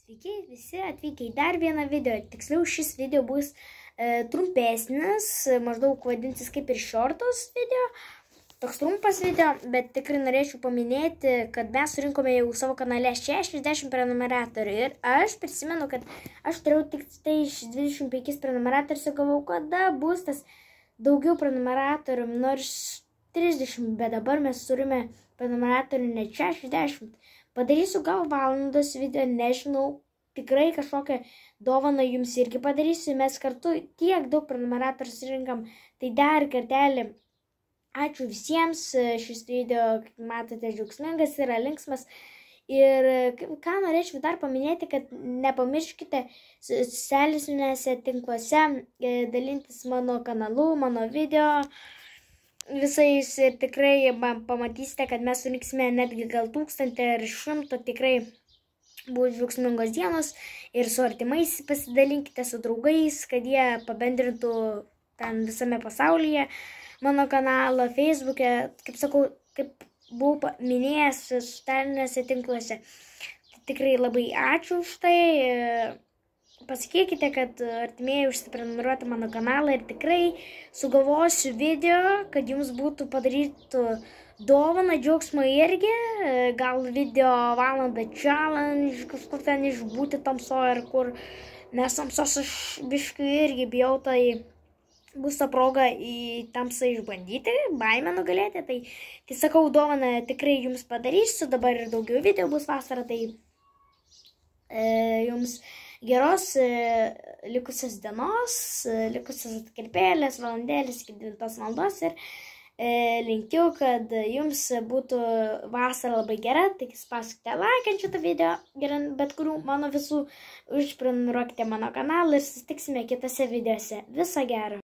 Sveiki visi atvykę į dar vieną video. Tiksliau, šis video bus trumpesnis, maždaug vadinsis kaip ir shortos video. Toks trumpas video, bet tikrai norėčiau paminėti, kad mes surinkome jau savo kanale 60 prenumeratorių. Ir aš prisimenu, kad aš turėjau tik tai 25 prenumeratorius ir galvau, kada bus tas daugiau prenumeratorių, nors 30, bet dabar mes turime prenumeratorių net 60. Padarysiu gal valandos video, nežinau, tikrai kažkokią dovaną jums irgi padarysiu. Mes kartu tiek daug prenumeratorių surinkam, tai dar kartelį ačiū visiems. Šis video, kaip matote, džiaugsmingas, yra linksmas. Ir ką norėčiau dar paminėti, kad nepamirškite socialiniuose tinkluose dalintis mano kanalu, mano video visais, ir tikrai pamatysite, kad mes surinksime netgi gal 1000 ar 100, tikrai bus džiaugsmingos dienos. Ir su artimais pasidalinkite, su draugais, kad jie pabendrintų ten visame pasaulyje mano kanalą, Facebook'e, kaip sakau, kaip buvau minėjęs, socialiniuose tinkluose. Tikrai labai ačiū už tai. Pasakykite, kad artimieji užsiprenumeruoti mano kanalą, ir tikrai sugalvosiu video, kad jums būtų padarytų dovaną, džiaugsmą irgi. Gal video valandą challenge, kažkur ten išbūti tamsoje ar kur. Nes tamsos aš biškai irgi bijau, tai bus ta proga į tamsą išbandyti, baimę nugalėti. Tai sakau, dovaną tikrai jums padarysiu. Dabar ir daugiau video bus vasarą, tai jums geros likusios dienos, likusios atkarpėlės, valandėlės iki 9 valandos, ir linkiu, kad jums būtų vasara labai gera. Tik spauskite like ant šitą video, bet kurių mano visų, užprenumeruokite mano kanalą ir susitiksime kitose videose. Viso gero.